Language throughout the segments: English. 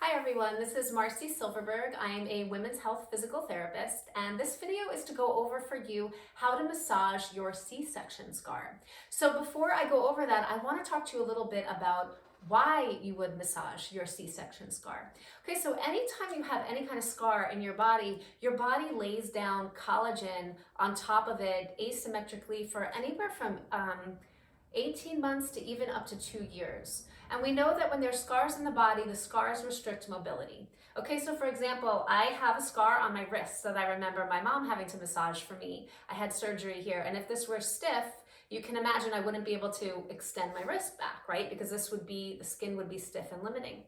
Hi everyone, this is Marcy Silverberg. I am a women's health physical therapist, and this video is to go over for you how to massage your C-section scar. So before I go over that, I want to talk to you a little bit about why you would massage your C-section scar. Okay, so anytime you have any kind of scar in your body lays down collagen on top of it asymmetrically for anywhere from 18 months to even up to 2 years. And we know that when there's scars in the body, the scars restrict mobility. Okay, so for example, I have a scar on my wrist that I remember my mom having to massage for me. I had surgery here, and if this were stiff, you can imagine I wouldn't be able to extend my wrist back, right? Because the skin would be stiff and limiting.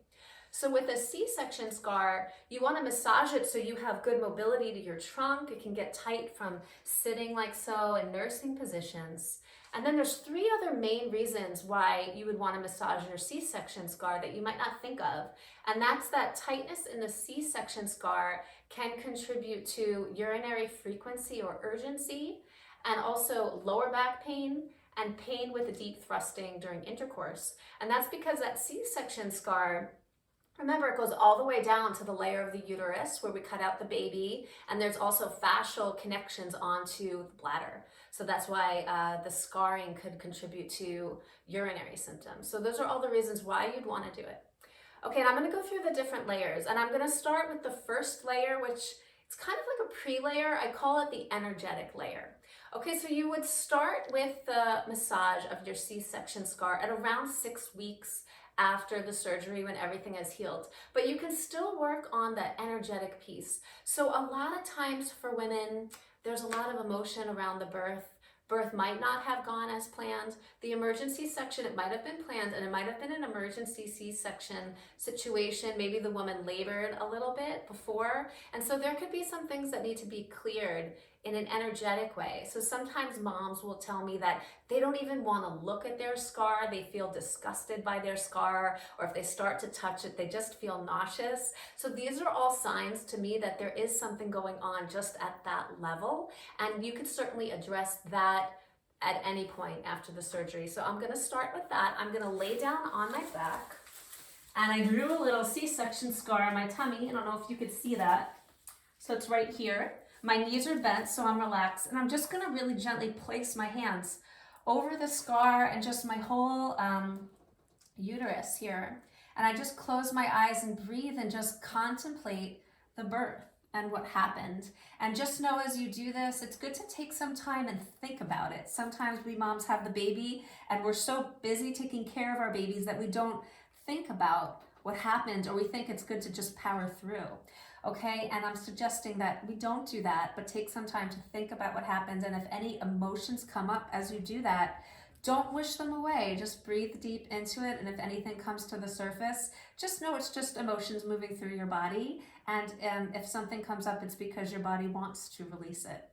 So with a C-section scar, you want to massage it so you have good mobility to your trunk. It can get tight from sitting like so in nursing positions. And then there's 3 other main reasons why you would want to massage your C-section scar that you might not think of. And that's that tightness in the C-section scar can contribute to urinary frequency or urgency, and also lower back pain and pain with a deep thrusting during intercourse. And that's because that C-section scar, remember, it goes all the way down to the layer of the uterus where we cut out the baby, and there's also fascial connections onto the bladder. So that's why the scarring could contribute to urinary symptoms. So those are all the reasons why you'd want to do it. Okay, and I'm going to go through the different layers, and I'm going to start with the first layer, which it's kind of like a pre-layer. I call it the energetic layer. Okay, so you would start with the massage of your C-section scar at around 6 weeks after the surgery when everything is healed. But you can still work on the energetic piece. So a lot of times for women, there's a lot of emotion around the birth. Birth might not have gone as planned. The emergency section, it might have been planned, and it might have been an emergency C-section situation. Maybe the woman labored a little bit before. And so there could be some things that need to be cleared in an energetic way. So sometimes moms will tell me that they don't even want to look at their scar. They feel disgusted by their scar, or if they start to touch it, they just feel nauseous. So these are all signs to me that there is something going on just at that level. And you could certainly address that at any point after the surgery. So I'm going to start with that. I'm going to lay down on my back, and I drew a little C-section scar on my tummy. I don't know if you could see that. So it's right here. My knees are bent, so I'm relaxed, and I'm just going to really gently place my hands over the scar and just my whole uterus here. And I just close my eyes and breathe and just contemplate the birth and what happened. And just know as you do this, it's good to take some time and think about it. Sometimes we moms have the baby and we're so busy taking care of our babies that we don't think about what happened, or we think it's good to just power through. Okay, and I'm suggesting that we don't do that, but take some time to think about what happened. And if any emotions come up as you do that, don't wish them away. Just breathe deep into it. And if anything comes to the surface, just know it's just emotions moving through your body. And if something comes up, it's because your body wants to release it.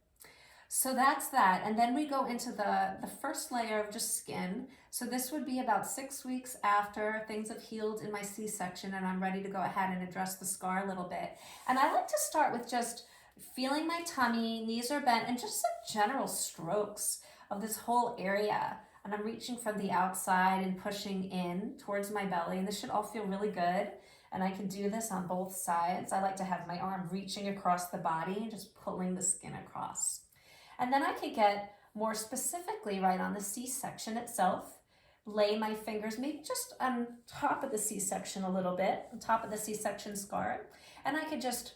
So that's that. And then we go into the first layer of just skin. So this would be about 6 weeks after things have healed in my C-section, and I'm ready to go ahead and address the scar a little bit. And I like to start with just feeling my tummy, knees are bent, and just some general strokes of this whole area. And I'm reaching from the outside and pushing in towards my belly, and this should all feel really good. And I can do this on both sides. I like to have my arm reaching across the body and just pulling the skin across. And then I could get more specifically right on the C-section itself, lay my fingers maybe just on top of the C-section a little bit, on top of the C-section scar, and I could just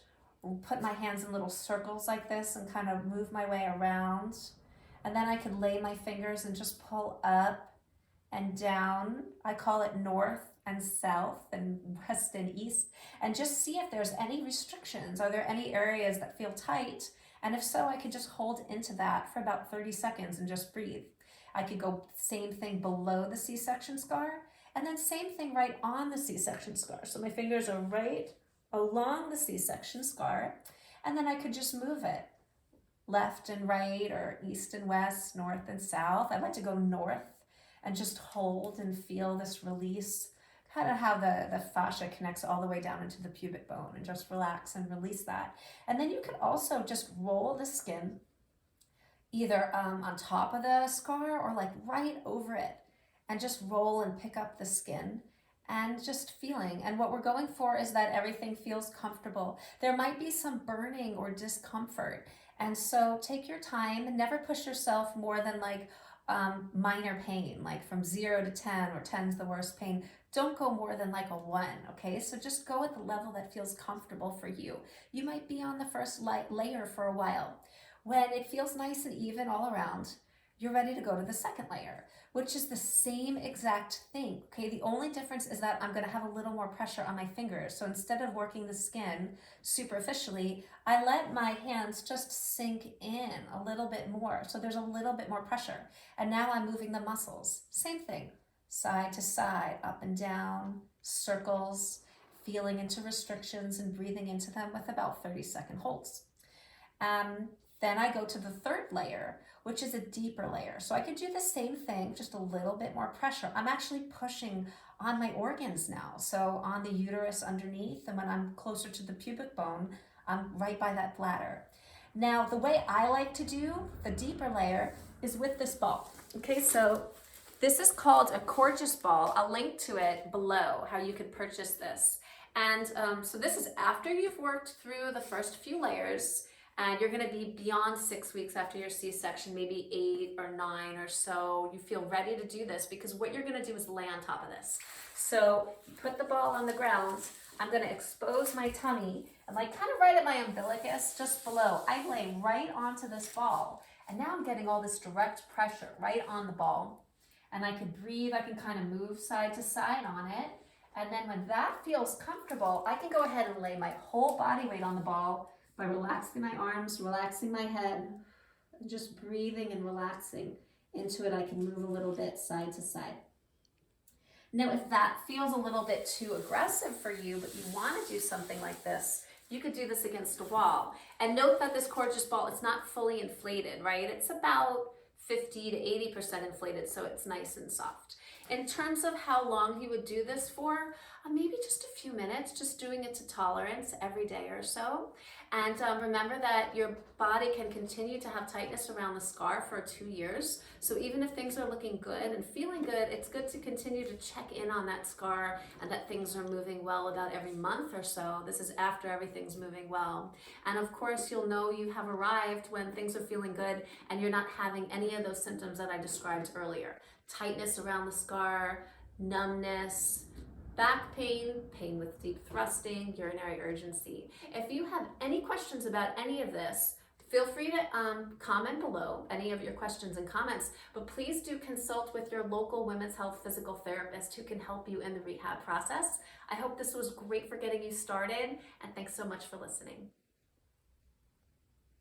put my hands in little circles like this and kind of move my way around. And then I could lay my fingers and just pull up and down. I call it north and south and west and east, and just see if there's any restrictions. Are there any areas that feel tight? And if so, I could just hold into that for about 30 seconds and just breathe. I could go same thing below the C-section scar, and then same thing right on the C-section scar. So my fingers are right along the C-section scar, and then I could just move it left and right, or east and west, north and south. I like to go north and just hold and feel this release, kind of how the fascia connects all the way down into the pubic bone, and just relax and release that. And then you could also just roll the skin either on top of the scar or like right over it, and just roll and pick up the skin and just feeling. And what we're going for is that everything feels comfortable. There might be some burning or discomfort. And so take your time and never push yourself more than like minor pain, like from 0 to 10, or 10 is the worst pain. Don't go more than like a 1, okay? So just go at the level that feels comfortable for you. You might be on the first layer for a while. When it feels nice and even all around, you're ready to go to the second layer, which is the same exact thing, okay? The only difference is that I'm gonna have a little more pressure on my fingers. So instead of working the skin superficially, I let my hands just sink in a little bit more. So there's a little bit more pressure. And now I'm moving the muscles. Same thing, side to side, up and down, circles, feeling into restrictions and breathing into them with about 30-second holds. Then I go to the third layer, which is a deeper layer. So I could do the same thing, just a little bit more pressure. I'm actually pushing on my organs now. So on the uterus underneath, and when I'm closer to the pubic bone, I'm right by that bladder. Now, the way I like to do the deeper layer is with this ball. Okay, so this is called a Coregeous ball. I'll link to it below, how you can purchase this. And so this is after you've worked through the first few layers, and you're gonna be beyond 6 weeks after your C-section, maybe 8 or 9 or so. You feel ready to do this, because what you're gonna do is lay on top of this. So put the ball on the ground. I'm gonna expose my tummy, and like kind of right at my umbilicus, just below. I lay right onto this ball. And now I'm getting all this direct pressure right on the ball. And I can breathe, I can kind of move side to side on it. And then when that feels comfortable, I can go ahead and lay my whole body weight on the ball by relaxing my arms, relaxing my head, and just breathing and relaxing into it. I can move a little bit side to side. Now, if that feels a little bit too aggressive for you, but you want to do something like this, you could do this against a wall. And note that this Coregeous ball, it's not fully inflated, right? It's about 50 to 80% inflated, so it's nice and soft. In terms of how long you would do this for, maybe just a few minutes, just doing it to tolerance every day or so. And remember that your body can continue to have tightness around the scar for 2 years. So even if things are looking good and feeling good, it's good to continue to check in on that scar and that things are moving well about every month or so. This is after everything's moving well. And of course, you'll know you have arrived when things are feeling good and you're not having any of those symptoms that I described earlier. Tightness around the scar, numbness, back pain, pain with deep thrusting, urinary urgency. If you have any questions about any of this, feel free to comment below any of your questions and comments, but please do consult with your local women's health physical therapist who can help you in the rehab process. I hope this was great for getting you started, and thanks so much for listening.